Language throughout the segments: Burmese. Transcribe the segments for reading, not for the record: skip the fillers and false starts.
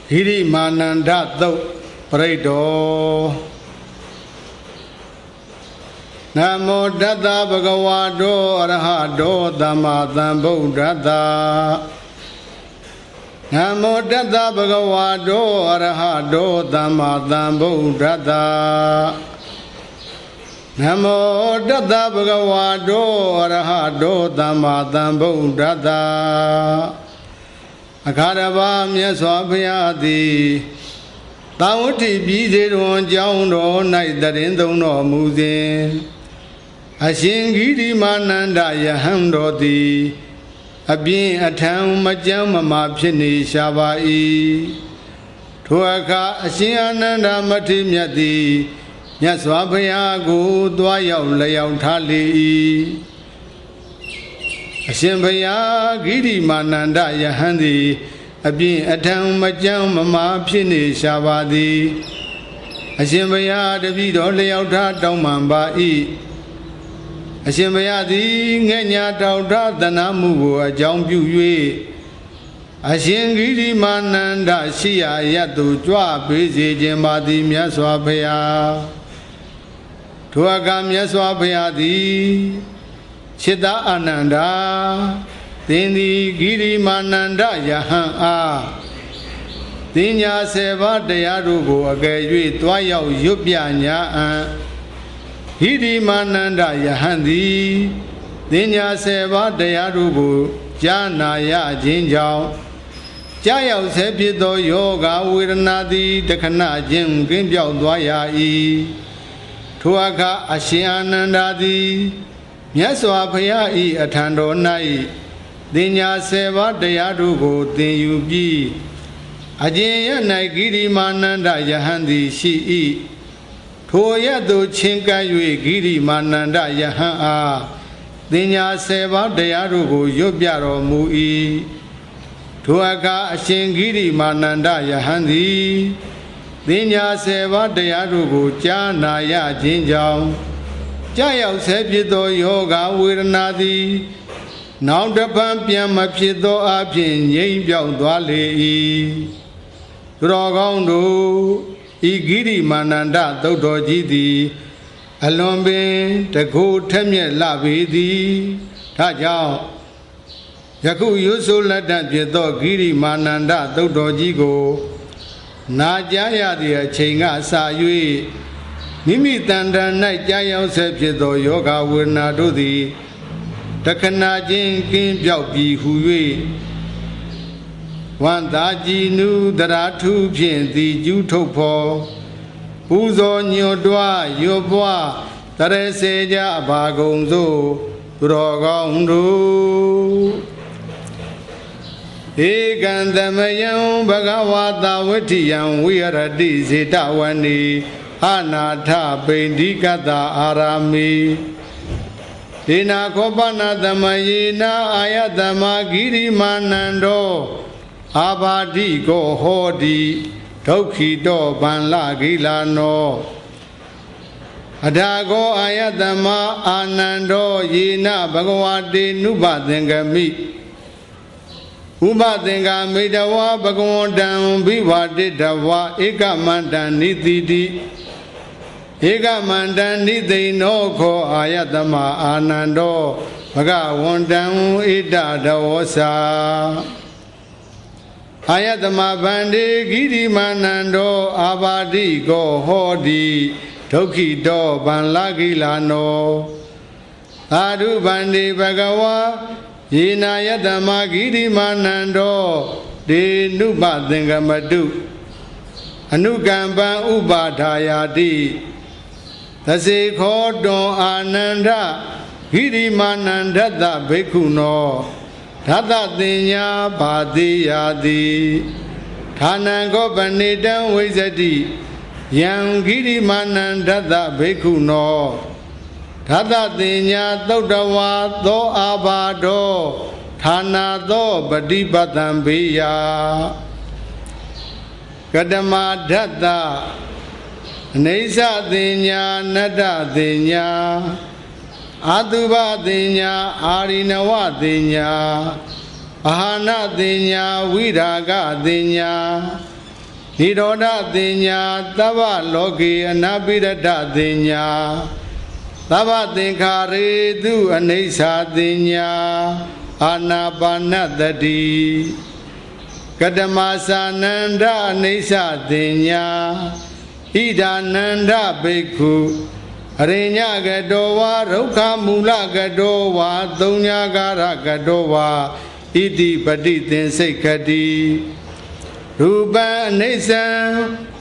Hiri Mananda Thau Paraido Namo Dada Bhagavado Arahado Dhamma Buddhada Namo Dada Bhagavado Arahado Dhamma Buddhada Namo Dada Bhagavado Arahado Dhamma Buddhada Akarava Myaswabhyadi Tauti Bidiron Jauno Naidarindo Muzin Ashingiri Mananda Yahandodi Abin Atam Majama Mapini Shavai Tuaka Ashiananda Matimyadi Nyaswabhyagu Dwaya Layau Thali Ashambhaya Giri Mananda Yahandi Abin Atam Majama Mapini Shavadi Ashambhaya Davido Layauta Daumamba Ashambhayadi Ngenya Dauda Danamu Ajambu Yue Ashingiri Mananda Shia Yatu Jwa Bezi Jembadi Myaswabhaya Tuaga Myaswabhyadi Chita Ananda Dindi Giri Mananda Yahan Dinya Seva Dayarugo Agayui Twayao Yupya Nya Hiri Mananda Yahandi Dinya Seva Dayarugo Jana Ya Jinjao Jayao Sepido Yoga Viranadi Dakana Jim Gimbao Dwaya Tuaka Ashianandadi Myaswabhaya Atando Nai Dinya Seva Dayarugo Dinyubi Ajaya Nagiri Mananda Yahandi Shi Toya do Chinka Yui Giri Mananda Yaha Dinya Seva Dayarugo Yobyaro Mui Tuaka Ashingiri Mananda Yahandi Dinya Seva Dayarugo Jana Ya Jinjao Jayao Sepido Yoga Viranadi Now the Pampiam Mapido Apin Yimbiao Dwale Drogondo Igiri Mananda Dodo Jidi Alombe Tago Temye Lavidi Tajao Yaku Yusu Ladan Jedo Giri Mananda Dodo Jigo Najaya Dia Chinga Sayui Nimi Tanda Night Jayao Sepido Yoga Wirna Dodi Takana Jin Kim Jaubi Hui Wandaji Nu Daratu Pin the Jutopo Uzo Nyodwa Yobwa Tareseja Bagonzo Rogondo Egandamayam Bhagavata Vatiyan Viradi Zitawani Anatha Bendikata Arami Dina Kopana Damayina Ayatama Giri Manando Abadi Go Hodi Toki Do Banla Gilano Adago Ayatama Anando Yina Bhagavati Nubadengami Ubadenga Medawa Bhagavandam Bivadi Dawa Eka Mandan Nididi Eka Mandan Nidhi No Ko Ayatama Anando Bhagavandam Ida Dawasa Ayatama Bandi Giri Manando Abadi Go Hodi Toki Do Banlagilano Adu Bandi Bhagawa Yina Yatama Giri Manando De Nuba Dengamadu Anugamba Ubadayadi Tase Kodon Ananda Giri Mananda Bhikuno Tata Dinya Badiyadi Thanango Banidam Vizadi Yang Giri Mananda Bhikuno Tata Dinya Dodawa Do Abado Thana Do Badibadambiya Kadama Dada Nisa Dinya Nada Dinya Aduba Dinya Arinawa Dinya Ahana Dinya Viraga Dinya နိရောဓတင်ညာသဗ္ဗလောကေအနာပိရတတင်ညာသဗ္ဗသင်္ခါရေသူအနိစ္စတင်ညာအာနာပါနတတိကတမသာနန္ဒအနိစ္စတင်ညာဣဒာနန္ဒဘိက္ခုအရိညကတောဝါရုက္ခမူလကတောဝါသုံးညာကာရကတောဝါဣတိပတိသင်္စိတ်ခတိရူပံအနိစ္စ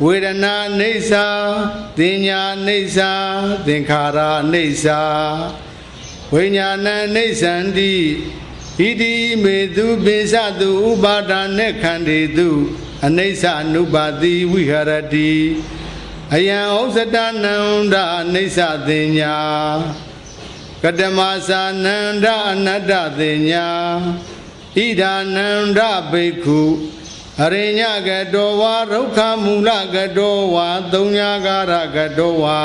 ဝေဒနာအနိစ္စတင်ညာအနိစ္စသင်္ခါရအနိစ္စဝိညာဏအနိစ္စံတိဣတိမေတုပိစတုဥပါဒာနေခန္တေတုအနိစ္စအနုပါတိဝိဟရတိအယံဩဇတနန္ဒအနိစ္စတင်ညာကတမသာနန္ဒအနတ္တတင်ညာဣဒာနန္ဒဘိက္ခုအရိညကတောဝါရုက္ခမူလကတောဝါသုံးညာကာရကတောဝါ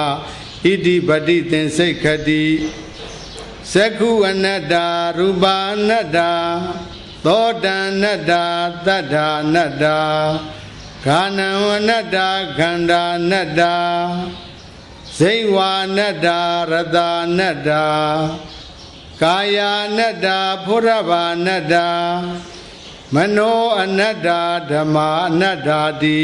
ဣတိပတိသင်္စိတ်ခတိသက္ခုအနတ္တရူပအနတ္တသောတံအနတ္တသတ္ထာအနတ္တခန္ဓာအနတ္တခန္ဓာအနတ္တဇိဝအနတ္တရတအနတ္တကာယအနတ္တဘုရဗာအနတ္တမနောအနတ္တဓမ္မာအနတ္တတိ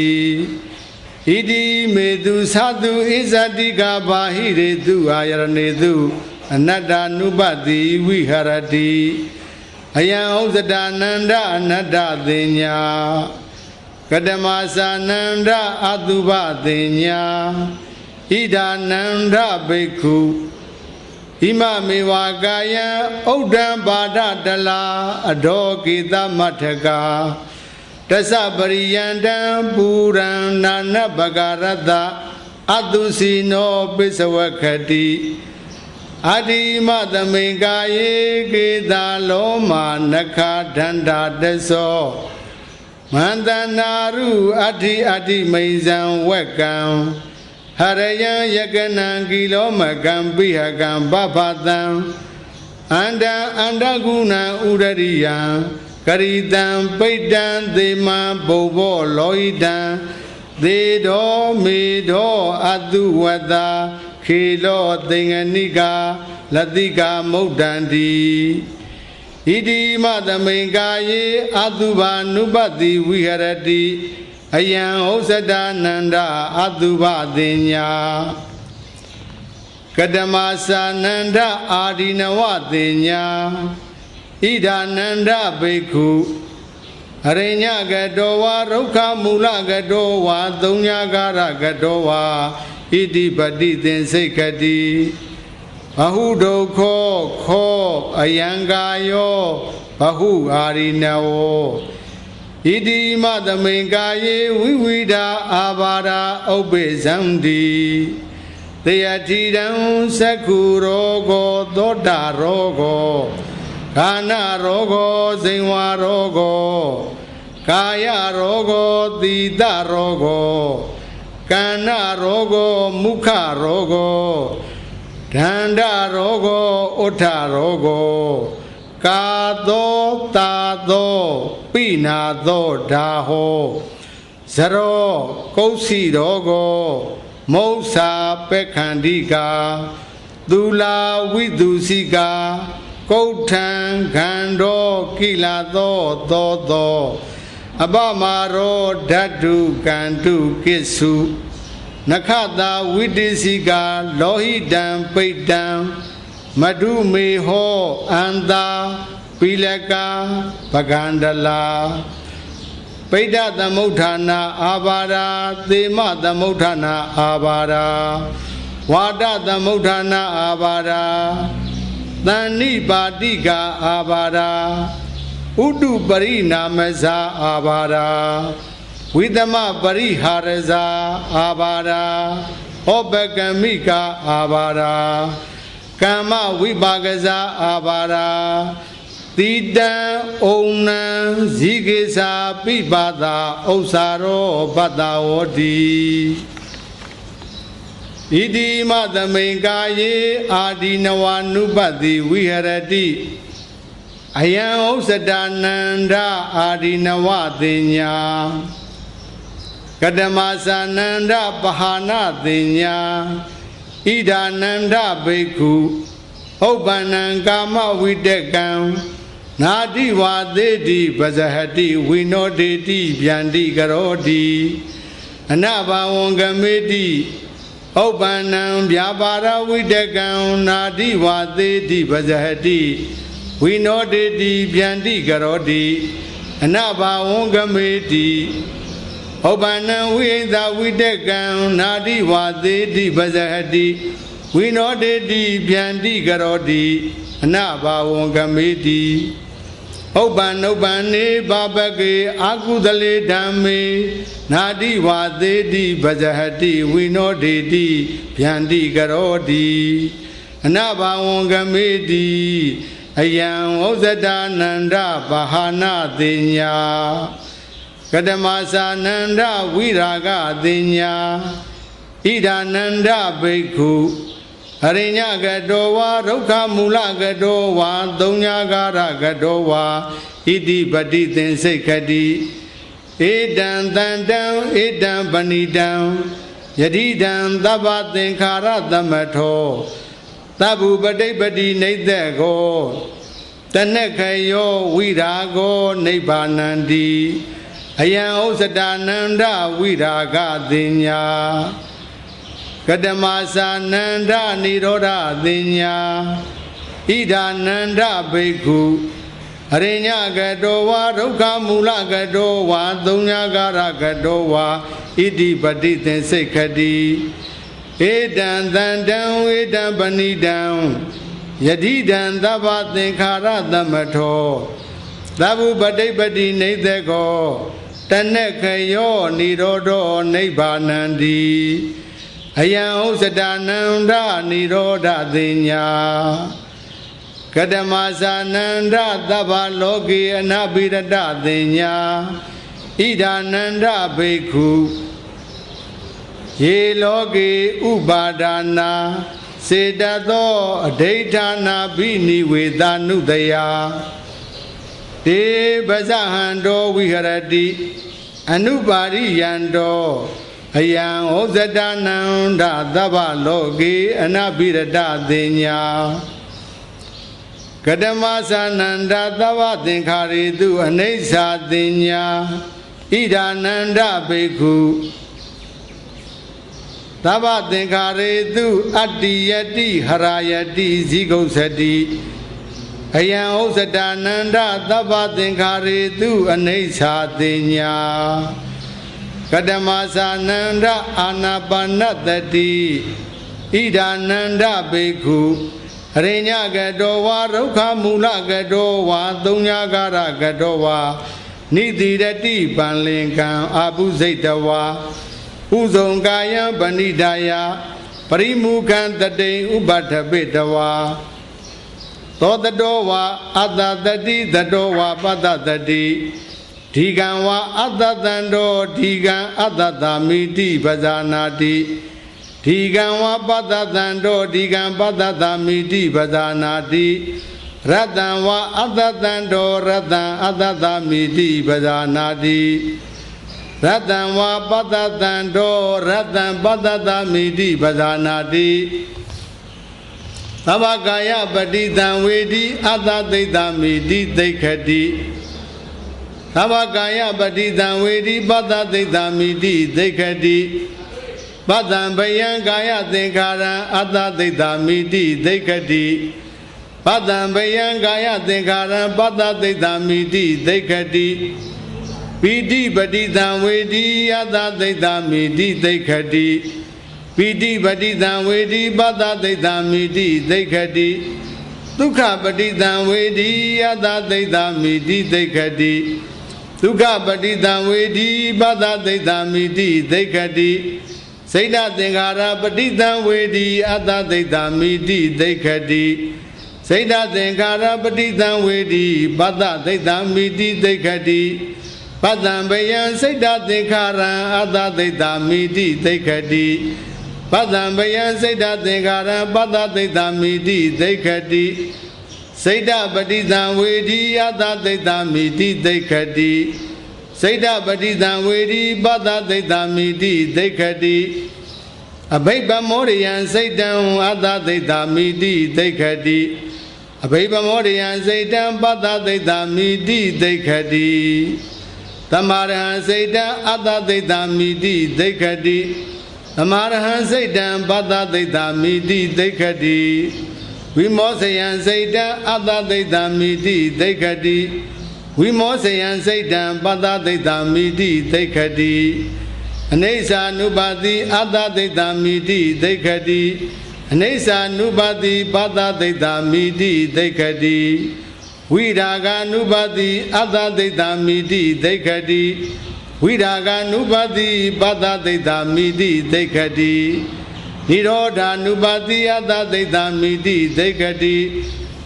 ဣတိမေတုသတုဣဇတိကဘာဟိရေတုအာယရဏေတုအနတ္တနုပတိဝိဟရတိအယံဩဇတနန္ဒအနတ္တတင်ညာကတမသာနန္ဒအတုပတင်ညာဣဒာနန္ဒဘိက္ခုဣမမေဝကာယံဥဒ္ဒံပါဒတလာအဒောကိသမထကာတသပရိယန္တံပူရံနာနဘဂရတအတုစီနောပိစဝခတိအတိမသမိန်ကာယေကေတာလောမာနခဒန္တာတသောမန္တနာရုအဋ္ဌိအဋ္ဌိမိဇံဝက်ကံဟရယံယကနံကိလောမကံပိဟကံပပတံအန္တံအန္တကုဏံဥရရိယံကရိတံပိတံသေမံဘုဘောလောဟိတံသေတောမေတောအတုဝတ္တခေလောသင်္ကနိကာလတိကာမုဒ္ဒန္တိဣတိမသမိန်ကာယေအတုဘာနုပတိဝိဟရတိအယံဩဇတနန္ဒအတုပတင်ညာကတမသာနန္ဒအာဒီနဝတင်ညာဣဒာနန္ဒဘိက္ခုအရိညကတောဝါရုက္ခမူလကတောဝါသုံးညာကာရကတောဝါဣတိပတိသင်္စိတ်ခတိဘဟုဒုက္ခောခောအယံကာယောဘဟုအာရိနဝဣတိမသမိန်ကာယေဝိဝိဒာအာဘာရာဥပ္ပေဇံတိတေယတိတံသက္ခုရောဂောသောတာရောဂောခန္ဓာရောဂောဇိဝါရောဂောကာယရောဂောသီတရောဂောကန္နရောဂောမုခရောဂောဒန္တရောဂောဥဋ္ဌရောဂောကာသောတာသောပိနာသောဓာဟောဇရောကုဋ္စီရောဂောမௌစာပက္ခန္တိကာသူလာဝိတုစီကာကုဋ္ဌံခန္ဓောကိလသောသောအပမာရောဓတ္တုကန္တုကိစုနခတာဝိတိစီကာလောဟိတံပိတံမတုမေဟောအန္တာပိလကာပကန္တလာပိဋ္ဌသမုဋ္ဌာနာအာဘာရာသေမသမုဋ္ဌာနာအာဘာရာဝါဒသမုဋ္ဌာနာအာဘာရာသန္နိပါတိကာအာဘာရာဥတုပရိနာမဇာအာဘာရာဝိသမပရိဟာရဇာအာဘာရာဩပကမိကာအာဘာရာကမ္မဝိပါကဇာအာဘာရာတိတံဩနံဇိကေသာပိပါတာဥစ္စာရောပတ္တဝတိဣတိမသမိန်ကာယေအာဒီနဝနုပတိဝိဟရတိအယံဩဇတနန္ဒအာဒီနဝတင်ညာ ကတမသာနန္ဒပဟာနာတိညာဣဒာနန္ဒဘိက္ခုဥပ္ပန္နံကာမဝိတကံနာတိဝါသေတိပဇဟတိဝိနောတေတိဗျန္တိကရောတိအနဘာဝံကမေတိဥပ္ပန္နံဗျာပါရဝိတကံနာတိဝါသေတိပဇဟတိဝိနောတေတိဗျန္တိကရောတိအနဘာဝံကမေတိဥပ္ပန္နံဝိဟိတဝိတကံနာတိဝါသေတိပဇဟတိဝိနောတေတိဗျန္တိကရောတိအနဘာဝံကမေတိဥပ္ပန္နုပ္ပန္နေဘာပကေအာကုသလေဓမ္မေနာတိဝါသေတိပဇဟတိဝိနောတေတိဗျန္တိကရောတိအနဘာဝံကမေတိအယံဥဇ္ဇတာနန္ဒပဟာနာတိညာကတမသာနန္ဒဝိရာဂတိညာဣဒာနန္ဒဘိက္ခုအရိညကတောဝါဒုက္ခမူလကတောဝါသုံးညာကာရကတောဝါဣတိပတိသင်္စိတ်ခတိဧတံတန္တံဧတံပဏိတံယတိတံသဗ္ဗသင်္ခါရသမထောသဗ္ဗုပတိပတိနိတ္တကောတနက္ခယောဝိရာဂောနိဗ္ဗာနန္တိအယံဥစ္စတာနန္ဒဝိရာဂတိညာကတမသာနန္ဒနိရောဓတိညာဣဒာနန္ဒဘိက္ခုအရိညကတောဝါဒုက္ခမူလကတောဝါသုံးညာကာရကတောဝါဣတိပတိသင်္စိတ်ခတိဧတံတန္တံဧတံပဏိတံယတိတံသဗ္ဗသင်္ခါရသမထောသဗ္ဗုပတိပတိနိတ္တကောတနက္ခယောနိရောဓောနိဗ္ဗာနန္တိအယံဥစ္စတာနန္ဒနိရောဓတိညာကတမသာနန္ဒသဗ္ဗလောကေအနပိရတတိညာဣဒာနန္ဒဘိက္ခုယေလောကေဥပါဒနာစေတသောအဋိဋ္ဌာနာဘိနိဝေသနုတယတေပဇဟံတောဝိဟရတိအနုပါရိယံတောအယံဩဇတနန္ဒသဗ္ဗလောကေအနပိရတတိညာကတမသာနန္ဒသဗ္ဗသင်္ခါရေတုအနိစ္စတိညာဣဒာနန္ဒဘိက္ခုသဗ္ဗသင်္ခါရေတုအတ္တိယတိဟရာယတိဇိဂုစတိအယံဥစ္စတာနန္ဒသဗ္ဗသင်္ခါရေတုအနိစ္စတိညာကတမသာနန္ဒအာနာပါနတတိဣဒာနန္ဒဘိက္ခုအရိညကတောဝါဒုက္ခမူလကတောဝါသုံးညာကာရကတောဝါနိတိရတိပံလင်ကံအာပုစိတ်တဝါဥဇုံကာယံပဏိဒါယပရိမုခံတတိဥပဋ္ဌပိတဝါသောတတောဝါအတ္တတတိတတောဝါပတ္တတတိဒီကံဝါအတ္တတံတောဒီကံအတ္တတာမိတိပဇာနာတိဒီကံဝါပတ္တတံတောဒီကံပတ္တတာမိတိပဇာနာတိရတ္တံဝါအတ္တတံတောရတ္တံအတ္တတာမိတိပဇာနာတိရတ္တံဝါပတ္တတံတောရတ္တံပတ္တတာမိတိပဇာနာတိသဗ္ဗကာယပတိတံဝေတိအတ္တသိတ္တမိတိသိက္ခတိသဗ္ဗကာယပတိတံဝေတိပတ္တသိတ္တမိတိသိက္ခတိပတ္တံဘယံကာယသင်္ခါရံအတ္တသိတ္တမိတိသိက္ခတိပတ္တံဘယံကာယသင်္ခါရံပတ္တသိတ္တမိတိသိက္ခတိပိဋိပတိတံဝေတိအတ္တသိတ္တမိတိသိက္ခတိပိဋိပတိတံဝေတိပတ္တသိတ္တမိတိသိက္ခတိဒုက္ခပတိတံဝေတိအတ္တသိတ္တမိတိသိက္ခတိဒုက္ခပတိတံဝေတိပတ္တသိတ္တမိတိသိက္ခတိစိတ်သင်္ခါရပတိတံဝေတိအတ္တသိတ္တမိတိသိက္ခတိစိတ်သင်္ခါရပတိတံဝေတိပတ္တသိတ္တမိတိသိက္ခတိပတ္တံဘယံစိတ်သင်္ခါရံအတ္တသိတ္တမိတိသိက္ခတိပတ္တံဘယံစိတ်သင်္ခါရံပတ္တသိတ္တမိတိသိက္ခတိစိတ်ပတိတံဝေတိအတ္တသိတ္တမိတိသိက္ခတိ စိတ်တပတိတံဝေဒီပတ္တသိတ္တမိတိဒိဋ္ဌတိအဘိဗမောရိယံစိတ်တံအတ္တသိတ္တမိတိဒိဋ္ဌတိအဘိဗမောရိယံစိတ်တံပတ္တသိတ္တမိတိဒိဋ္ဌတိသမာရဟံစိတ်တံအတ္တသိတ္တမိတိဒိဋ္ဌတိသမာရဟံစိတ်တံပတ္တသိတ္တမိတိဒိဋ္ဌတိဝိမောဇယံစိတ်တံအတ္တသိတ္တမိတိဒိဋ္ဌတိဝိမောဇယံစိတ်တံပတ္တသိတ္တမိတိဒိဋ္ဌတိအနိစ္စ ानु ပါတိအတ္တသိတ္တမိတိဒိဋ္ဌတိအနိစ္စ ानु ပါတိပတ္တသိတ္တမိတိဒိဋ္ဌတိဝိရာဂ ानु ပါတိအတ္တသိတ္တမိတိဒိဋ္ဌတိဝိရာဂ ानु ပါတိပတ္တသိတ္တမိတိဒိဋ္ဌတိနိရောဓ ानु ပါတိအတ္တသိတ္တမိတိဒိဋ္ဌတိ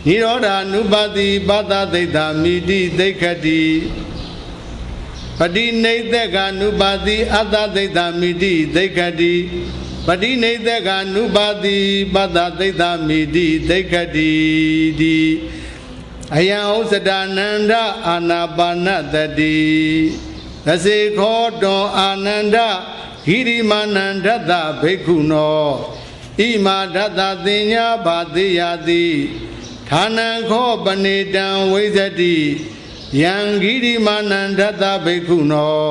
နိရောဓ ानु ပါတိပတ္တသိတ္တမိတိဒိဋ္ဌတိပတိနိဿက ानु ပါတိအတ္တသိတ္တမိတိဒိဋ္ဌတိပတိနိဿက ानु ပါတိပတ္တသိတ္တမိတိဒိဋ္ဌတိတိအယံဥစ္စဒာနန္ဒအာနာပါနတတိသစေခောတောအာနန္ဒဂိရိမာနန္ဒတဘိက္ခုနောဣမာဒတသင်ညာဘာတိယတိဌာနံခောပနေတံဝိဇ္ဇတိယံဂိရိမာနန္ဒတဘိက္ခုနော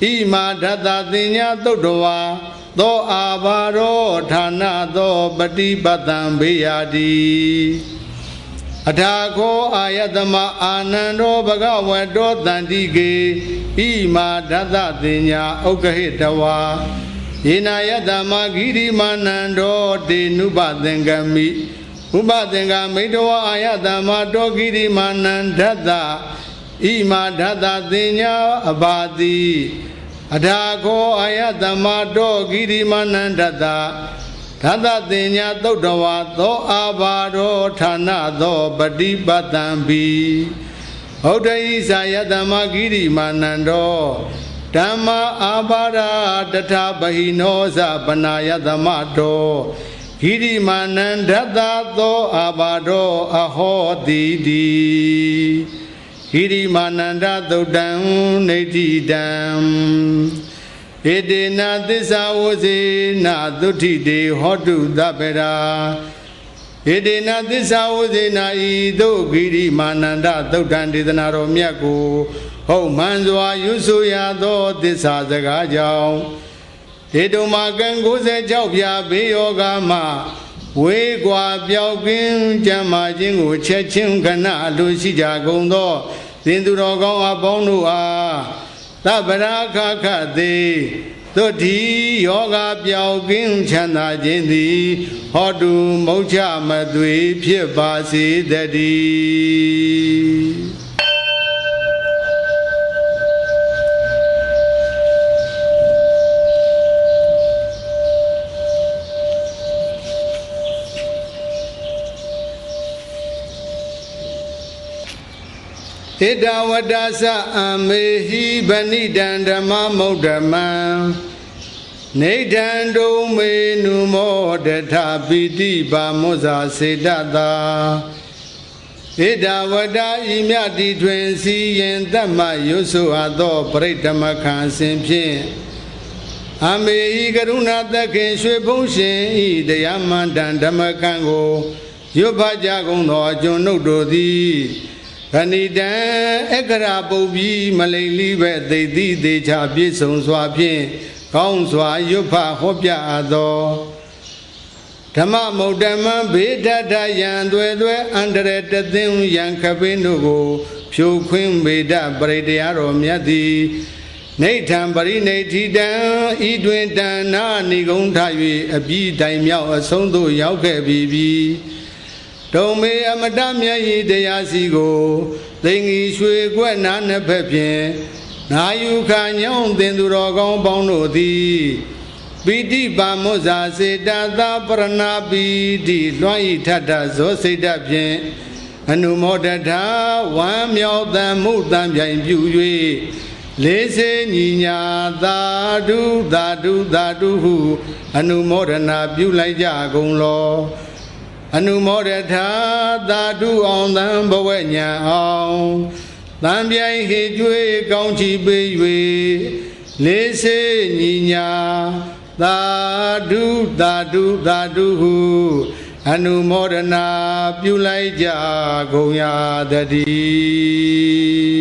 ဣမာဒတသင်ညာသုတ္တဝါသောအာဘာရောဌာနသောပฏิပတံဘေယတိအထာခောအာယတမအာနန္တောဘဂဝတောတန္တိကေဣမာဒတသင်ညာဥက္ကဟိတဝါယေနာယတမဂိရိမာနန္တောတေနုပသင်္ကမိဥပသင်္ကမိတဝါအာယတမတောဂိရိမာနန္ဒတဣမာဒတသင်ညာအဘာတိအထာခောအာယတမတောဂိရိမာနန္ဒတဓာတသင်ညာသုတ္တဝါသောအာဘာရောဌာနသောပฏิပတံဘိဟုတ်တဟိသာယတမဂိရိမာနန္တောဓမ္မအာဘာရာတထဗဟိနောဇပနာယတမတောဂိရိမာနန္ဒတသောအာဘာရောအဟောတိတိဂိရိမာနန္ဒသုတ်တံနေတိတံဧတေနသစ္စာဝစေနသုဋ္ဌိတေဟောတုသဗ္ဗရာဧတေနသစ္စာဝစေနဤသို့ဂိရိမာနန္ဒသုတ်တံဒေသနာတော်မြတ်ကိုဟုတ်မှန်စွာရွဆိုရသောသစ္စာစကားကြောင့်ဧတုမာကံ96ပြာဘေးယောဂမှဝေကွာပြောက်ကင်းကြံမာခြင်းကိုချက်ချင်းခဏအလိုရှိကြကုန်သောသင်သူတော်ကောင်းအပေါင်းတို့အားသဗ္ဗရာခခသေသုတိယောဂပြောက်ကင်းချမ်းသာခြင်းသည်ဟောတုမုတ်ချမသွေဖြစ်ပါစေတည်းဣဒဝတ္တသအမေဟိဗဏိတံဓမ္မမုဒ္ဓမံနေဋ္ဌံဒုမေနုမောတထပိတိပါမောဇာစေတတာဣဒဝတ္တဤမြတ်တီတွင်စီရင်တတ်မှရွဆိုအပ်သောပရိဓမ္မခံစဉ်ဖြင့်အမေဟိကရုဏာသခင်ရွှေဘုံရှင်ဤတရားမှန်တန်ဓမ္မခံကိုရွတ်ဖတ်ကြကုန်သောအကျွန်ုပ်တို့သည်ခဏိတံအခရာပုပ်ပြီးမလိမ့်လိပဲသိသိသေးချပြည့်စုံစွာဖြင့်ကောင်းစွာရွတ်ဖတ်ဟောပြအပ်သောဓမ္မမုဒ္ဓမံဘေဒတယံသွဲသွဲအန္တရတသိံယံခပင်းတို့ကိုဖြိုခွင်းဘေဒပရိတရားတော်မြတ်သည်နေဋ္ဌံပရိနေဋ္ဌိတံဤတွင်တဏ္ဍာနိဂုံထ၍အပြီးတိုင်မြောက်အဆုံးသို့ရောက်ခဲ့ပြီဒုံမေအမတမြတ်ဤတရားစီကိုသိငီရွှေကွက်နားနှစ်ဖက်ဖြင့်နာယူခာညောင်းသင်သူတော်ကောင်းပေါင်းတို့သည်ပိဋိပါမောဇာစေတသာပရဏပိတိလွှမ်းဤထထဇောစိတ်တဖြင့်အနုမောဒထာဝမ်းမြောက်သံမှုတံပြိုင်ပြု၍လေးစေညီညာသာဓုသာဓုသာဓုဟုအနုမောဒနာပြုလိုက်ကြကုန်လောအနုမောဒထာသာဓုအောင်သံဘဝညာအောင်သ တံပြိုင်ဟေကျွေးကောင်းချီပေး၍လေးစေညီညာသာဓုသာဓုသာဓုဟုအနုမောဒနာပြုလိုက်ကြကုန်ရတည်း